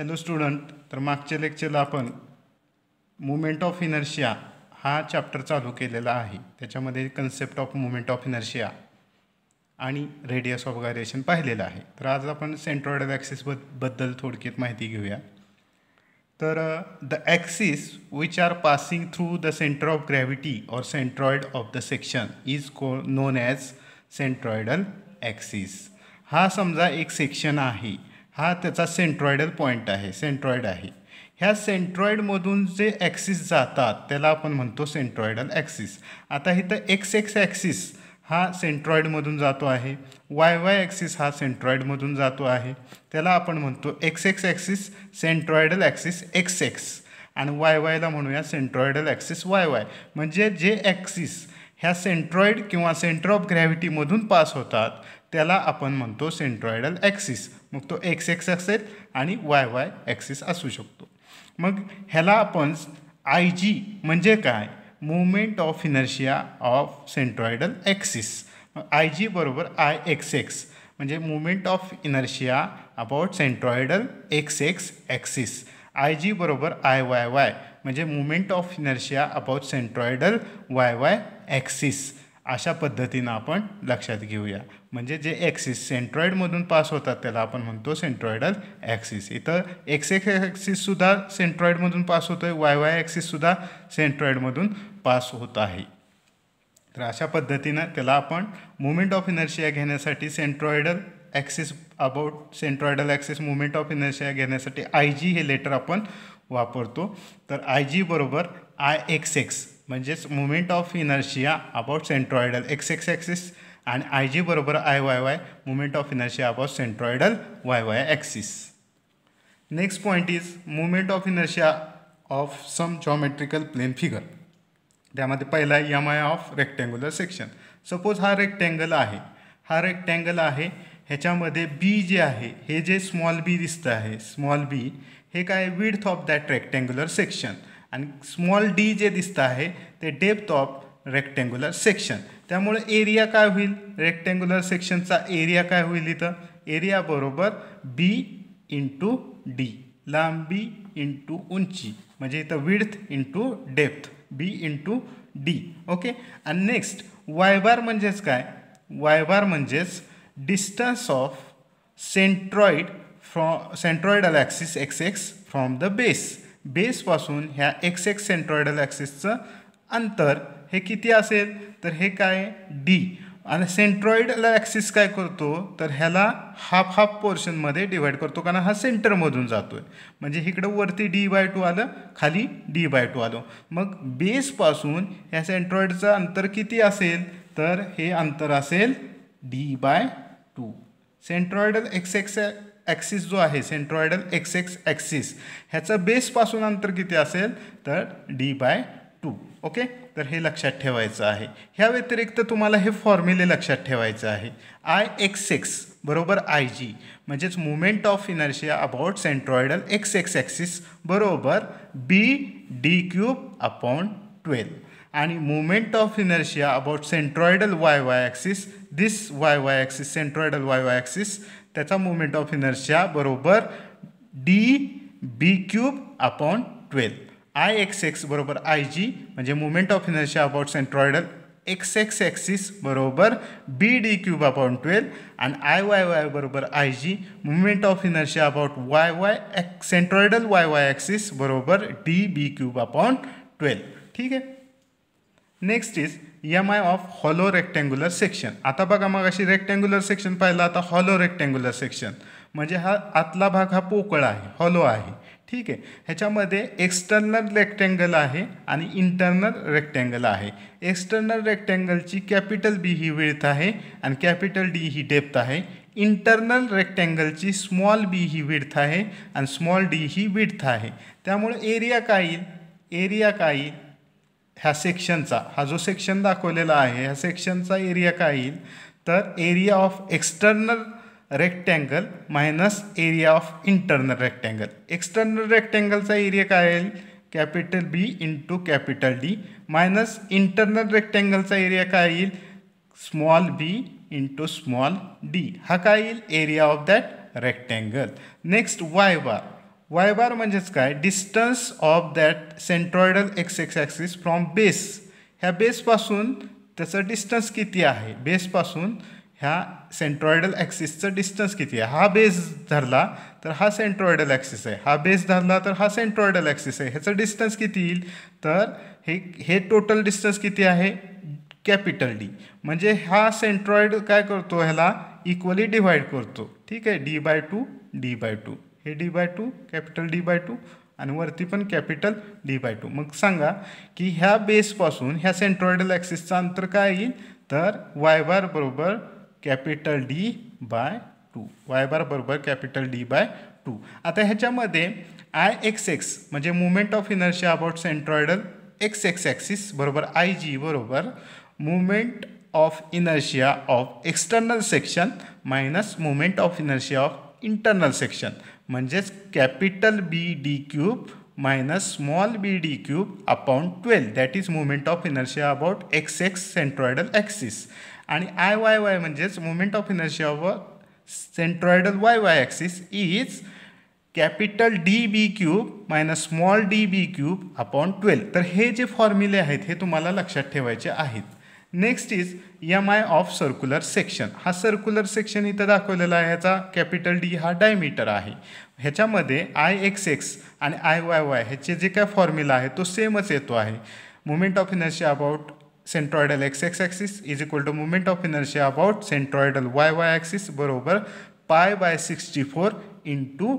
Hello student, तर मागच्या लेक्चरला आपण मुवमेंट ऑफ इनर्शिया हा चॅप्टर चालू केलेला आहे. त्याच्यामध्ये concept of movement of inertia आणि रेडियस ऑफ गायरेशन पाहिलेलं आहे. तर आज आपण सेंट्रॉइडल ॲक्सिस बद्दल थोडक्यात माहिती घेऊया. तर the axis which are passing through the centre of gravity और centroid of the section is known as centroidal axis. हा समजा एक सेक्शन आहे, हा त्याचा सेंट्रॉइडल पॉईंट आहे, सेंट्रॉइड आहे. ह्या सेंट्रॉइडमधून जे ॲक्सिस जातात त्याला आपण म्हणतो सेंट्रॉइडल ॲक्सिस. आता इथं एक्स ॲक्सिस हा सेंट्रॉइडमधून जातो आहे, वाय ॲक्सिस हा सेंट्रॉइडमधून जातो आहे, त्याला आपण म्हणतो x axis centroidal axis x आणि वायला म्हणूया सेंट्रॉइडल ॲक्सिस वाय. म्हणजे जे ॲक्सिस ह्या सेंट्रॉइड किंवा सेंटर ऑफ ग्रॅव्हिटीमधून पास होतात त्याला आपण म्हणतो सेंट्रॉइडल ॲक्सिस. मग तो एक्स असेल आणि वाय ॲक्सिस असू शकतो. मग ह्याला आपण आय जी म्हणजे काय, movement of inertia of centroidal axis. I G बरोबर आय एक्स म्हणजे movement of inertia about centroidal X axis. I G बरोबर आय वाय म्हणजे movement of inertia about centroidal Y axis. अशा पद्धतीनं आपण लक्षात घेऊया. म्हणजे जे ॲक्सिस सेंट्रॉइडमधून पास होतात त्याला आपण म्हणतो सेंट्रॉइडल ॲक्सिस. इथं एक्स ॲक्सिससुद्धा सेंट्रॉइडमधून पास होतो आहे, वाय ॲक्सिससुद्धा सेंट्रॉइडमधून पास होत आहे. तर अशा पद्धतीनं त्याला आपण मुवमेंट ऑफ इनर्शिया घेण्यासाठी centroidal axis about centroidal axis movement of inertia घेण्यासाठी आय जी हे लेटर आपण वापरतो. तर आय जी बरोबर आय एक्स म्हणजेच movement of inertia about centroidal X axis आणि आय जी बरोबर I Y movement of inertia about centroidal Y axis. Next point is movement of inertia of some geometrical plane figure. त्यामध्ये पहिला M I of rectangular section. Suppose हा rectangle आहे, ह्याच्यामध्ये B J आहे, हे जे small बी दिसतं आहे, स्मॉल बी हे काय width of that rectangular section आणि स्मॉल डी जे दिसतं आहे ते डेप्थ ऑफ रेक्टँग्युलर सेक्शन. त्यामुळे एरिया काय होईल, रेक्टँग्युलर सेक्शनचा एरिया काय होईल, इथं एरिया बरोबर बी इंटू डी, लांबी इंटू उंची, म्हणजे इथं width into depth B into D. Okay. आणि नेक्स्ट वाय बार म्हणजेच काय, वाय बार म्हणजेच distance of centroidal axis X from the बेसपासून ह्या एक्स सेंट्रॉइडल ॲक्सिसचं अंतर हे किती असेल, तर हे काय डी. आणि सेंट्रॉइडल ॲक्सिस काय करतो, तर ह्याला हाफ पोर्शनमध्ये डिवाईड करतो, कारण हा सेंटरमधून जातो आहे. म्हणजे इकडं वरती D/2 आलं, खाली D/2 आलं. मग बेसपासून ह्या सेंट्रॉइडचं अंतर किती असेल, तर हे अंतर असेल D/2. सेंट्रॉइडल एक्स ॲक्सिस जो आहे, सेंट्रॉइडल एक्स ॲक्सिस ह्याचं बेसपासून अंतर किती असेल, तर D/2. ओके. तर हे लक्षात ठेवायचं आहे. ह्या व्यतिरिक्त तुम्हाला हे फॉर्म्युले लक्षात ठेवायचं आहे. आय एक्स बरोबर आय जी म्हणजेच movement of inertia about centroidal X axis बरोबर B d³ आणि movement of inertia about centroidal Y axis, this Y axis centroidal Y axis, त्याचा मुवमेंट ऑफ इनर्शिया बरोबर dB³/12. आय एक्स बरोबर I G म्हणजे movement of inertia about centroidal X axis बरोबर BD³/12 आणि I Y बरोबर I G movement of inertia about Y centroidal Y axis बरोबर DB³/12. ठीक आहे. Next is M I of hollow rectangular section. आता बघा, मग अशी रेक्टँग्युलर सेक्शन पाहिलं, आता हॉलो रेक्टँग्युलर सेक्शन म्हणजे हा आतला भाग हा पोकळ आहे, हॉलो आहे. ठीक आहे. ह्याच्यामध्ये एक्सटर्नल रेक्टँगल आहे आणि इंटरनल रेक्टँगल आहे. एक्सटर्नल रेक्टँगलची कॅपिटल बी ही विड्थ आहे आणि कॅपिटल डी ही डेप्थ आहे. इंटरनल रेक्टँगलची स्मॉल बी ही विड्थ आहे आणि स्मॉल डी ही विड्थ आहे. त्यामुळे एरिया काय येईल, ह्या सेक्शनचा, हा जो सेक्शन दाखवलेला आहे ह्या सेक्शनचा एरिया काय येईल, तर area of external rectangle minus area of internal rectangle. External रेक्टँगलचा एरिया काय येईल, capital B into capital D minus internal रेक्टँगलचा एरिया काय येईल, small b into small d. हा काय येईल, area of that rectangle. Next Y bar. Y bar म्हणजेच काय, distance of that centroidal X X axis from base. ह्या बेसपासून त्याचं डिस्टन्स किती आहे, बेसपासून ह्या सेंट्रॉइडल ॲक्सिसचं डिस्टन्स किती आहे. हा बेस धरला तर हा सेंट्रॉइडल ॲक्सिस आहे, हा बेस धरला तर हा सेंट्रॉइडल ॲक्सिस आहे. ह्याचं डिस्टन्स किती येईल, तर हे टोटल डिस्टन्स किती आहे, कॅपिटल डी. म्हणजे हा सेंट्रॉइड काय करतो, ह्याला इक्वली डिवाइड करतो. ठीक आहे, d/2 d/2, हे d/2 कॅपिटल d/2 आणि वरती पण कॅपिटल d/2. मग सांगा की ह्या बेसपासून ह्या सेंट्रॉइडल ॲक्सिसचं अंतर काय येईल, तर वाय बार बरोबर कॅपिटल d/2, वाय बार बरोबर कॅपिटल d/2. आता ह्याच्यामध्ये Ix म्हणजे movement of inertia about centroidal X X axis बरोबर Ig बरोबर movement of inertia of external section minus movement of inertia of internal section, म्हणजेच capital B/d³ minus small b/d³ upon 12, that is movement of inertia about X X centroidal axis. आणि Iyy म्हणजेच movement of inertia of centroidal yy axis is capital d/3 minus small d/3 upon 12. तर हे जे फॉर्म्युले आहेत हे तुम्हाला लक्षात ठेवायचे आहेत. Next is MI of circular section. हा सर्क्युलर सेक्शन इथं दाखवलेला आहे, ह्याचा कॅपिटल D हा डायमीटर आहे. ह्याच्यामध्ये Ixx आणि Iyy ह्याचे जे काय फॉर्म्युला आहे तो सेमच येतो आहे. Movement of inertia about centroidal X X axis is equal to movement of inertia about centroidal Y Y axis बरोबर π/64 into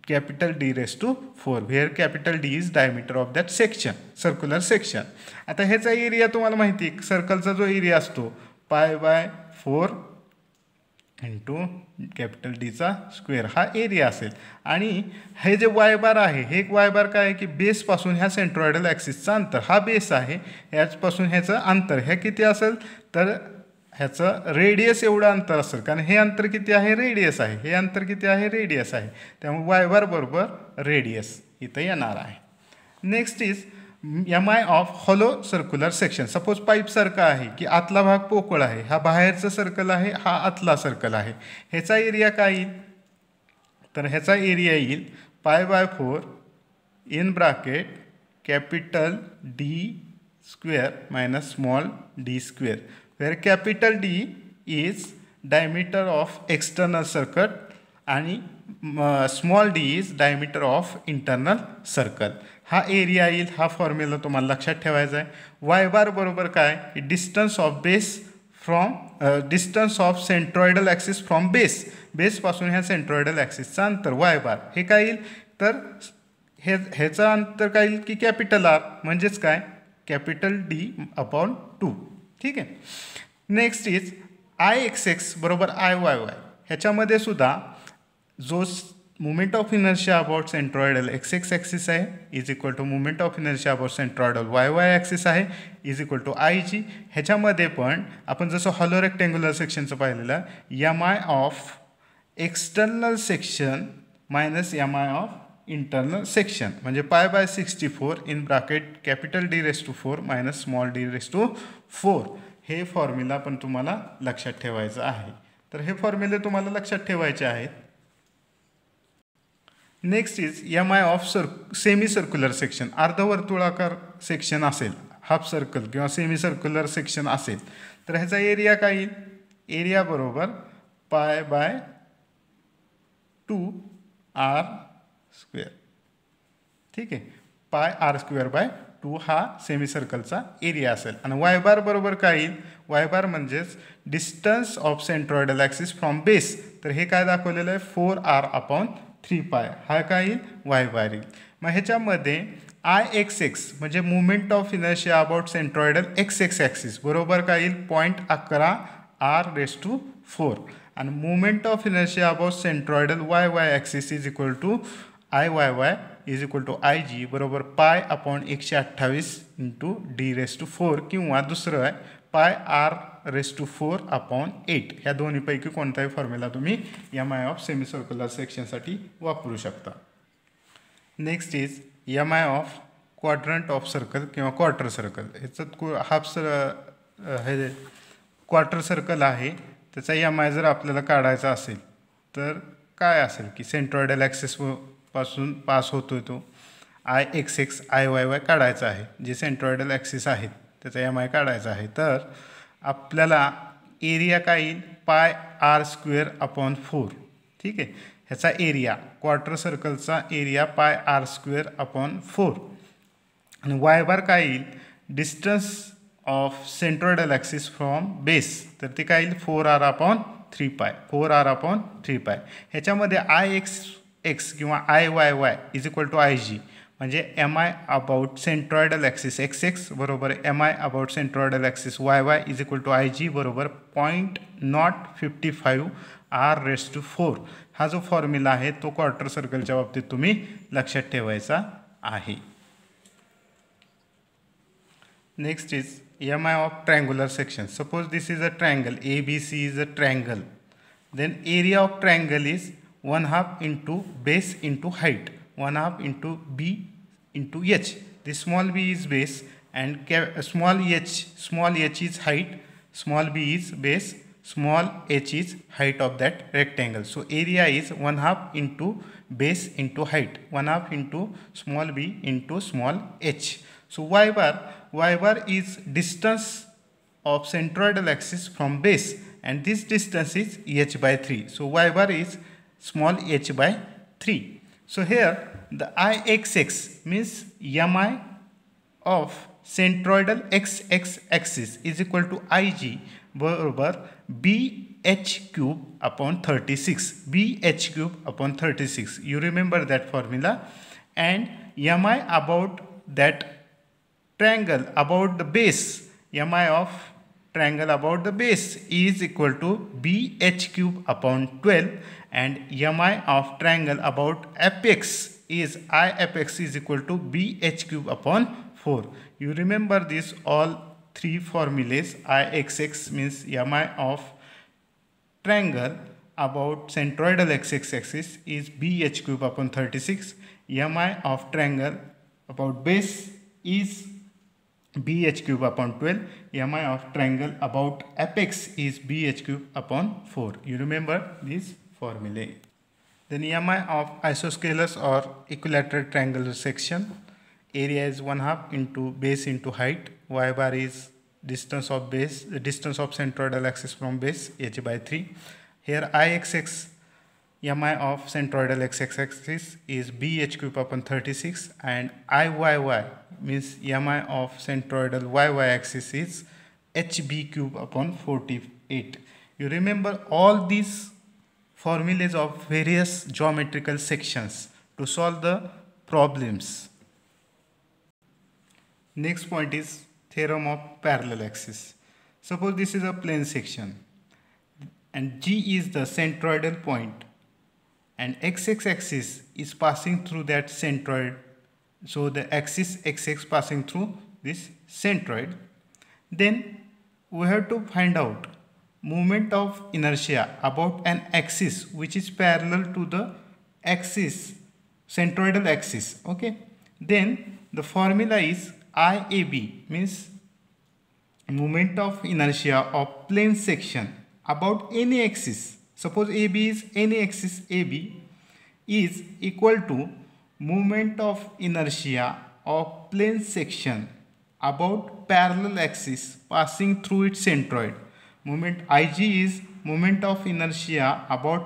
capital D⁴, where capital D is diameter of that section, circular section. आता ह्याचा area तुम्हाला माहिती आहे, सर्कलचा जो area असतो π/4 into capital Dचा square हा area असेल. आणि हे जे वाय बार आहे, हे एक वाय बार काय आहे की बेसपासून ह्या सेंट्रॉइडल ॲक्सिसचं अंतर, हा बेस आहे, ह्याचपासून ह्याचं अंतर हे किती असेल, तर ह्याचं रेडियस एवढं अंतर असेल, कारण हे अंतर किती आहे, रेडियस आहे, हे अंतर किती आहे, रेडियस आहे. त्यामुळे वाय बार बरोबर रेडियस इथं येणार आहे. Next is MI of hollow circular section. Suppose पाईपसारखं आहे की आतला भाग पोकळ आहे, हा बाहेरचं सर्कल आहे, हा आतला सर्कल आहे. ह्याचा एरिया काय येईल, तर ह्याचा एरिया येईल π/4 in bracket capital D² minus small d², where capital D is diameter of external circle आणि small d is diameter of internal circle. हा एरिया येईल. हा फॉर्म्युला तुम्हाला लक्षात ठेवायचा आहे. वाय बार बरोबर काय, distance of base from distance of centroidal axis from base, बेसपासून ह्या सेंट्रॉइडल ॲक्सिसचं अंतर वाय बार हे काय येईल, तर ह्याचं अंतर काय येईल की कॅपिटल R म्हणजेच काय, कॅपिटल D/2. ठीक आहे. नेक्स्ट इज Ixx बरोबर Iyy. ह्याच्यामध्ये सुद्धा जो movement of inertia about centroidal X X axis आहे is equal to movement of inertia about centroidal Y Y axis आहे इज इक्वल टू Ig. ह्याच्यामध्ये पण आपण जसं हॉलो रेक्टँग्युलर सेक्शनचं पाहिलेलं, MI of external section minus MI of internal section, म्हणजे π/64 in bracket capital D⁴ minus small d⁴. हे formula पण तुम्हाला लक्षात ठेवायचं आहे. तर हे फॉर्म्युले तुम्हाला लक्षात ठेवायचे आहेत. Next is MI of semi circular section. अर्धवर्तुळाकार सेक्शन असेल, हाफ सर्कल किंवा सेमी सर्क्युलर सेक्शन असेल, तर ह्याचा एरिया काय येईल, एरिया बरोबर π/2 r². ठीक आहे, πr²/2 हा सेमी सर्कलचा एरिया असेल. आणि वाय बार बरोबर काय येईल, वाय बार म्हणजेच distance of centroidal axis from base, तर हे काय दाखवलेलं आहे 4r/3π, हा काय येईल, वाय बार येईल. मग ह्याच्यामध्ये Ixx म्हणजे movement of inertia about centroidal X X axis बरोबर काय येईल 0.11 r⁴. आणि movement of inertia about centroidal Y Y axis is equal to Iyy is equal to Ig बरोबर π/128 इंटू D⁴, किंवा दुसरं आहे πr⁴/8. ह्या दोन्हीपैकी कोणताही फॉर्म्युला तुम्ही MI ऑफ सेमी सर्क्युलर सेक्शनसाठी वापरू शकता. Next is MI of quadrant of circle किंवा क्वार्टर सर्कल. ह्याचं हे क्वार्टर सर्कल आहे, त्याचा MI जर आपल्याला काढायचा असेल तर काय असेल की सेंट्रॉइडल ॲक्सिस पासून पास होतोय तो IXX IYY काढायचा आहे. जे सेंट्रॉइडल ॲक्सिस आहेत त्याचा MI काढायचा आहे. तर आपल्याला एरिया काय येईल πr² ठीक आहे. ह्याचा एरिया क्वार्टर सर्कलचा एरिया πr² आणि वाय बार काय येईल distance of centroidal axis from base तर ते काय येईल 4r/3π ह्याच्यामध्ये IXX किंवा IYY is equal to IG म्हणजे MI about centroidal axis XX बरोबर MI about centroidal axis YY is equal to IG बरोबर 0.055 r⁴ हा जो फॉर्म्युला आहे तो क्वार्टर सर्कलच्या बाबतीत तुम्ही लक्षात ठेवायचा आहे. Next is MI of triangular section. Suppose this is a triangle, ABC is a triangle. Then area of triangle is 1/2 into base into height, 1/2 into B into H. This small b is base and small h is height, small b is base, small h is height of that rectangle. So area is 1/2 into base into height, 1/2 into small b into small h. So y bar is distance of centroidal axis from base and this distance is h/3. So y bar is small h/3. So here the IXX means MI of centroidal XX axis is equal to IG बरोबर BH³/36. BH³/36. You remember that formula. And MI about that triangle about the base, MI of triangle about the base is equal to BH³/12 and MI of triangle about apex is IApex is equal to BH³/4. You remember this all three formulas. IXX means MI of triangle about centroidal XX axis is BH³/36. MI of triangle about base is BH³/12. MI of triangle about apex is BH³/4. You remember this formula. Then MI of isosceles or equilateral triangular section. Area is 1/2 into base into height. Y bar is distance of base, the distance of centroidal axis from base h/3. Here IXX MI of centroidal XX axis is BH³/36 and IYY means MI of centroidal YY axis is HB³/48. You remember all these formulas of various geometrical sections to solve the problems. Next point is theorem of parallel axis. Suppose this is a plane section and G is the centroidal point and XX axis is passing through that centroid. So the axis XX passing through this centroid. Then we have to find out moment of inertia about an axis which is parallel to the axis, centroidal axis. Okay. Then the formula is IAB means moment of inertia of plane section about any axis. Suppose AB is any axis AB is equal to moment of inertia of plane section about parallel axis passing through its centroid. Moment IG is moment of inertia about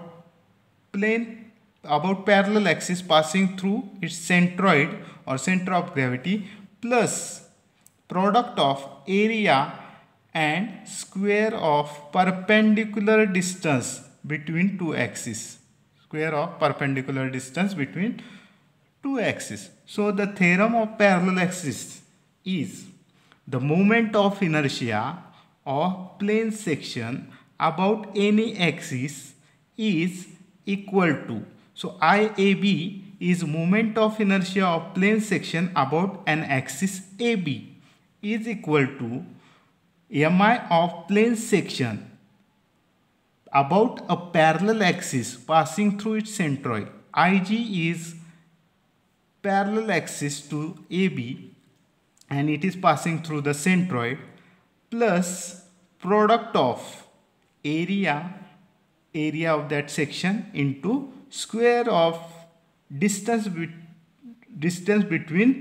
parallel axis passing through its centroid or center of gravity plus product of area and square of perpendicular distance between two axes. Square of perpendicular distance between two axes. So the theorem of parallel axis is the moment of inertia of plane section about any axis is equal to, so IAB is moment of inertia of plane section about an axis AB is equal to MI of plane section about a parallel axis passing through its centroid. IG is parallel axis to AB and it is passing through the centroid plus product of area of that section into square of distance between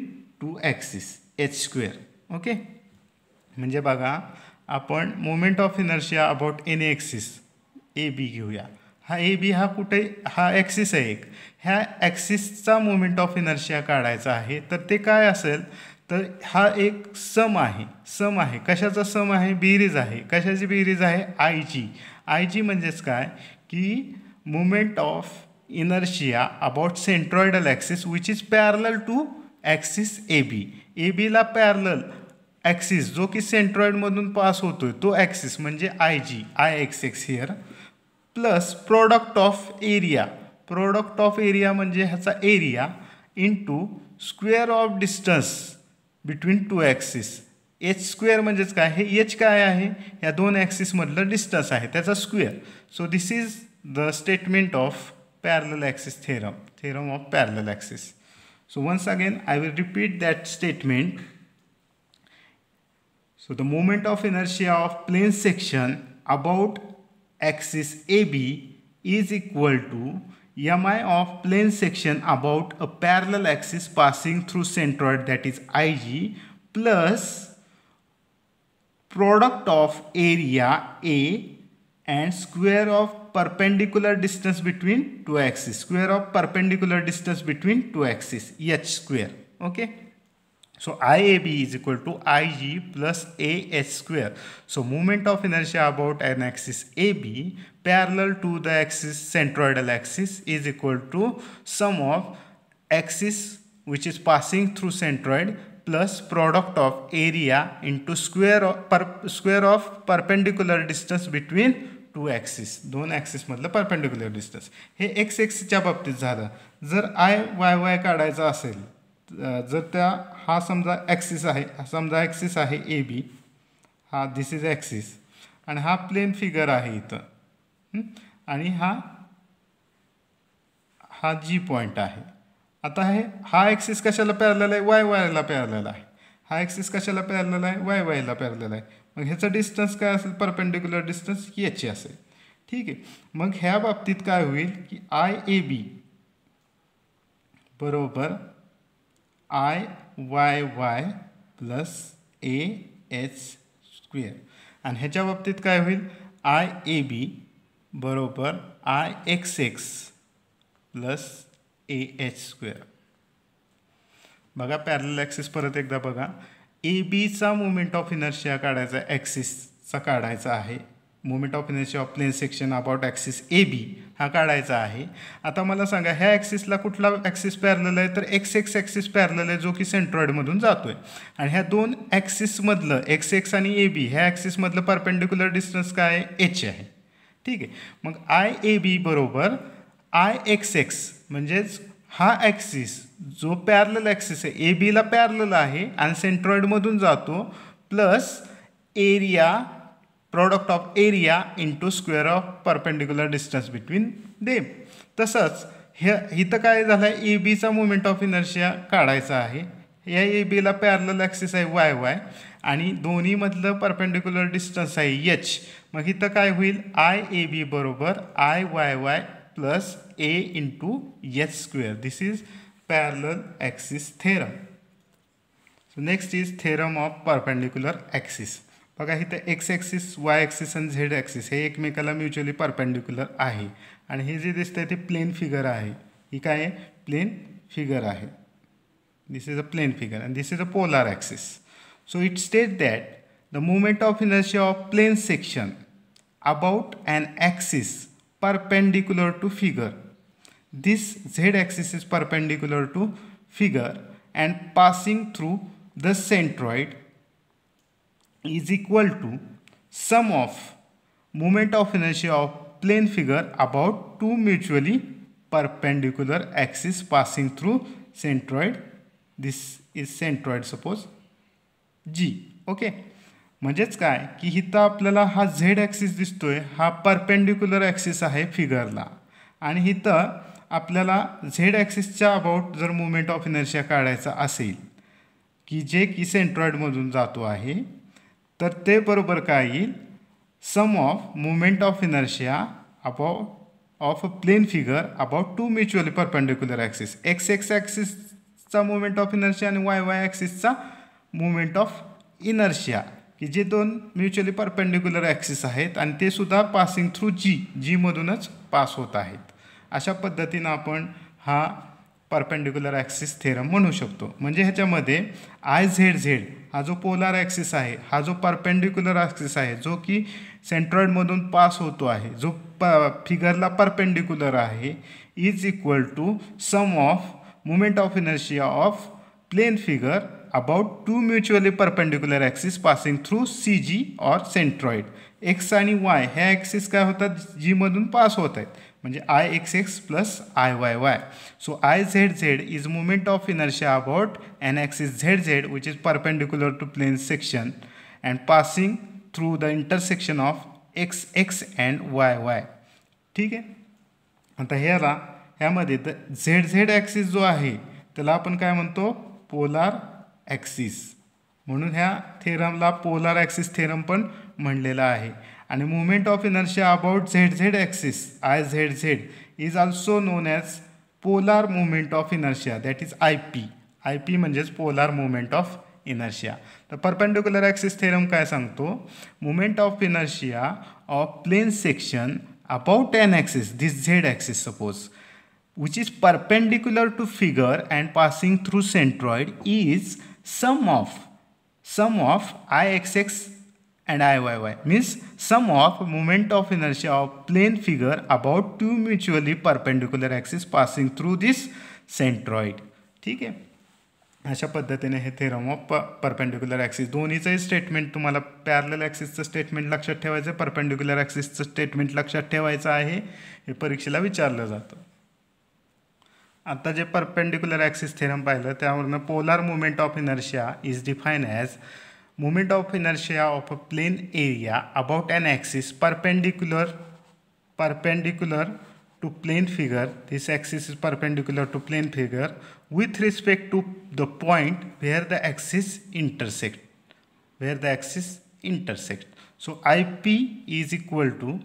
two axis h². Okay, म्हणजे बघा आपण moment of inertia about any axis A B घेऊया. हा ए B हा कुठे, हा axis आहे एक, ह्या ॲक्सिसचा मोमेंट ऑफ इनर्शिया काढायचा आहे. तर ते काय असेल, तर हा एक सम आहे. कशाचा सम आहे, बेरीज आहे. कशाची बेरीज आहे, आय जी म्हणजेच काय की moment of inertia about centroidal axis which is parallel to axis A बीला पॅरलल ॲक्सिस जो की सेंट्रॉइडमधून पास होतोय तो ॲक्सिस म्हणजे I x here, plus product of area म्हणजे ह्याचा area into square of distance between two axis. h² म्हणजेच काय, हे एच काय आहे, ह्या दोन ॲक्सिसमधलं डिस्टन्स आहे त्याचा square. So this is the statement of parallel axis theorem of parallel axis. So once again I will repeat that statement. So the moment of inertia of plane section about axis AB is equal to mi of plane section about a parallel axis passing through centroid, that is IG, plus product of area A and square of perpendicular distance between two axes, h². Okay, so IAB is equal to IG plus AH². So moment of inertia about an axis AB parallel to the axis centroidal axis is equal to sum of axis which is passing through centroid plus product of area into square of perpendicular distance between two axis, दोन ॲक्सिसमधलं perpendicular distance. हे X एक्सच्या बाबतीत झालं. जर Y काढायचा असेल, जर त्या हा समजा ॲक्सिस आहे ए बी, हा दिस इज ॲक्सिस आणि हा प्लेन फिगर आहे इथं, आणि हा जी पॉईंट आहे. आता हा ॲक्सिस कशाला पॅरलल आहे, वायला पॅरलल आहे. हा ॲक्सिस कशाला पॅरलल आहे, वायला पॅरलल आहे. मग ह्याचा डिस्टन्स काय असेल, परपेंडिक्युलर डिस्टन्स एच असेल. ठीक आहे, मग ह्या बाबतीत काय होईल की IAB बरोबर IYY प्लस AH², आणि ह्याच्या बाबतीत काय होईल, IAB बरोबर IXX प्लस AH². बघा पॅरलल ॲक्सिस परत एकदा बघा. ए बीचा मोमेंट ऑफ इनर्शिया काढायचा, ॲक्सिसचा काढायचा आहे. Moment of inertia of plane section about axis A B हा काढायचा आहे. आता मला सांगा ह्या ॲक्सिसला कुठला ॲक्सिस पॅरलल आहे, तर XX ॲक्सिस पॅरलल आहे जो की सेंट्रॉइडमधून जातोय. आणि ह्या दोन ॲक्सिसमधलं XX आणि ए बी ह्या ॲक्सिसमधलं परपेंडिक्युलर डिस्टन्स काय आहे, H आहे. ठीक आहे, मग IAB बरोबर IXX म्हणजेच हा ॲक्सिस जो पॅरलल ॲक्सिस आहे ए बीला पॅरलल आहे आणि सेंट्रॉइडमधून जातो, plus area product of area into square of perpendicular distance between them. तसंच इथं काय झालं आहे, ए बीचा मोमेंट ऑफ इनर्शिया काढायचा आहे. या ए बीला पॅरलल ॲक्सिस आहे YY आणि दोन्हीमधलं परपेंडिक्युलर डिस्टन्स आहे H. मग इथं काय होईल, IAB बरोबर IYY plus A into H². This is parallel axis theorem. So next is theorem of perpendicular axis. बघा इथं एक्स ॲक्सिस, वाय ॲक्सिस आणि झेड ॲक्सिस हे एकमेकाला म्युच्युअली परपेंडिक्युलर आहे. आणि हे जे दिसतंय ते प्लेन फिगर आहे. ही काय आहे, प्लेन फिगर आहे. This is a plane figure and this is a polar axis. So it state that the moment of inertia of plane section about an axis perpendicular to figure. This z-axis is perpendicular to figure and passing through the centroid is equal to sum of moment of inertia of plane figure about two mutually perpendicular axes passing through centroid. This is centroid, suppose G. Okay. म्हणजेच काय की इथं आपल्याला हा Z axis दिसतोय, हा perpendicular axis आहे फिगरला. आणि इथं आपल्याला झेड ॲक्सिसच्या अबाउट जर मोमेंट ऑफ इनर्शिया काढायचा असेल की जे की सेंट्रॉइडमधून जातो आहे, तर ते बरोबर काय येईल, sum of moment of inertia about of a plane figure about two mutually perpendicular axes. X ॲक्सिसचा मोमेंट ऑफ इनर्शिया आणि वाय ॲक्सिसचा मोमेंट ऑफ इनर्शिया, की जे दोन म्युच्युअली परपेंडिक्युलर ॲक्सिस आहेत आणि ते सुद्धा पासिंग थ्रू जी मधूनच पास होत आहेत. अशा पद्धतीनं आपण हा परपेंडिक्युलर ॲक्सिस थेरम म्हणू शकतो. म्हणजे ह्याच्यामध्ये IZZ हा जो पोलार ॲक्सिस आहे, हा जो परपेंडिक्युलर ॲक्सिस आहे, जो की सेंट्रॉइडमधून पास होतो आहे, जो फिगरला परपेंडिक्युलर आहे, is equal to sum of moment of inertia of plane figure about two mutually perpendicular axis passing through CG or centroid. X आणि वाय ह्या ॲक्सिस काय होतात, जीमधून पास होत आहेत, म्हणजे IXX plus IYY. So IZZ is moment of inertia about an axis ZZ which is perpendicular to plane section and passing through the intersection of XX and YY. ठीक आहे. आता ह्यामध्ये ZZ ॲक्सिस जो आहे त्याला आपण काय म्हणतो, पोलार ॲक्सिस, म्हणून ह्या थेरमला पोलार ॲक्सिस थेरम पण म्हणलेला आहे. आणि movement of inertia about ZZ axis IZZ is also known as polar movement of inertia, that is IP म्हणजेच पोलार मुवमेंट ऑफ इनर्शिया. तर परपेंडिक्युलर ॲक्सिस थेरम काय सांगतो, movement of inertia of plane section about an axis, this Z axis suppose, which is perpendicular to figure and passing through centroid is sum of IXX and IYY, means sum of moment of inertia of plane figure about two mutually perpendicular axes passing through this centroid. ठीक आहे. अशा पद्धतीने हे theorem of perpendicular axis, दोन्हीचंही statement तुम्हाला parallel ॲक्सिसचं statement लक्षात ठेवायचं, परपेंडिक्युलर ॲक्सिसचं स्टेटमेंट लक्षात ठेवायचं आहे, हे परीक्षेला विचारलं जातं. आता जे परपेंडिक्युलर ॲक्सिस थेरम पाहिलं त्यावरनं polar movement of inertia is define as moment of inertia of a plane area about an axis perpendicular to plane figure. This axis is perpendicular to plane figure with respect to the point where the axis intersect. So IP is equal to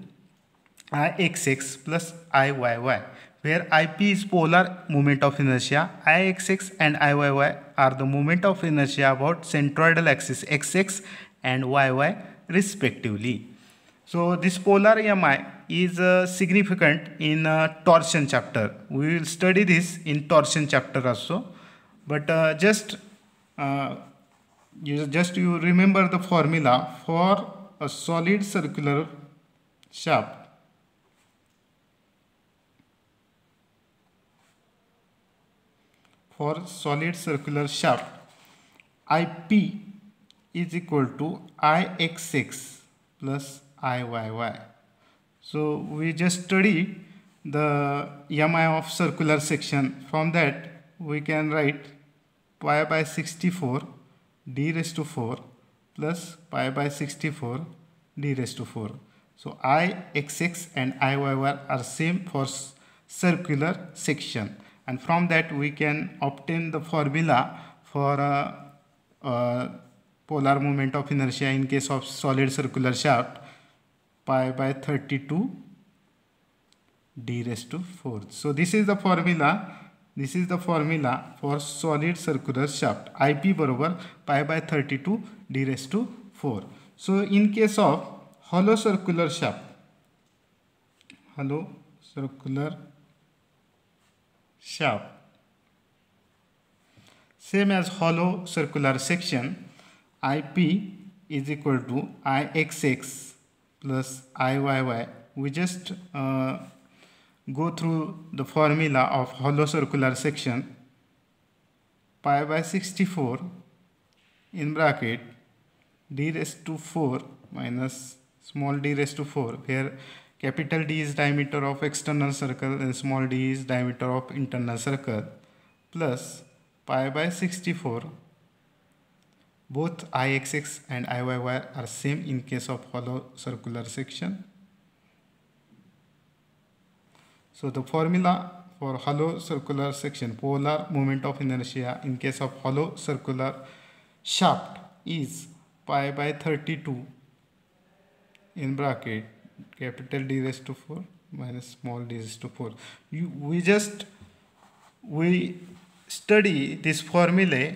IXX plus IYY, where IP is polar moment of inertia, IXX and IYY are the moment of inertia about centroidal axis XX and YY respectively. So this polar MI is significant in torsion chapter. We will study this in torsion chapter also, but you remember the formula for a solid circular shaft. For solid circular shaft, IP is equal to IXX plus IYY. So we just study the MI of circular section. From that we can write pi by 64 d raised to 4 plus pi by 64 d raised to 4. So IXX and IYY are same for circular section, and from that we can obtain the formula for polar moment of inertia in case of solid circular shaft, pi by 32 d raised to 4. So this is the formula for solid circular shaft. IP बरोबर pi by 32 d raised to 4. So in case of hollow circular shaft, same as hollow circular section, IP is equal to IXX plus IYY. We just go through the formula of hollow circular section. Pi by 64 in bracket d raised to 4 minus small d raised to 4, where capital D is diameter of external circle and small d is diameter of internal circle, plus pi by 64. Both IXX and IYY are same in case of hollow circular section. So the formula for hollow circular section, polar moment of inertia in case of hollow circular shaft is pi by 32 in bracket capital D raised to 4 minus small d is to 4. We study this formulae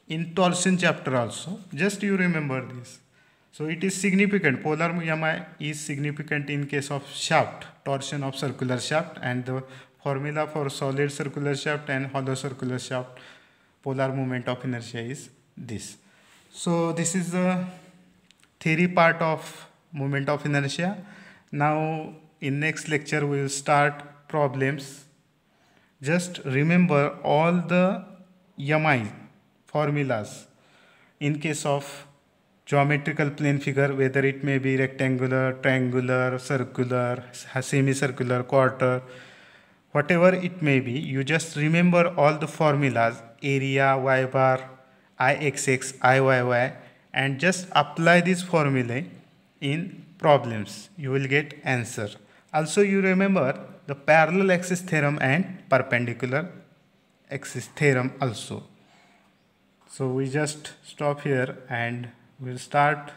in torsion chapter also. Just you remember this. So it is significant. Polar MI is significant in case of shaft, torsion of circular shaft, and the formula for solid circular shaft and hollow circular shaft polar moment of inertia is this. So this is the theory part of moment of inertia. Now in next lecture we will start problems. Just remember all the MI formulas in case of geometrical plane figure, whether it may be rectangular, triangular, circular, semicircular, quarter, whatever it may be. You just remember all the formulas, area, y bar, ixx, iyy, and just apply this formulae in problems. You will get answer. Also you remember the parallel axis theorem and perpendicular axis theorem also. So we just stop here and we'll start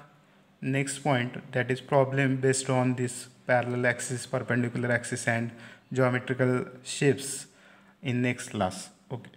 next point, that is problem based on this parallel axis, perpendicular axis and geometrical shapes in next class. Okay.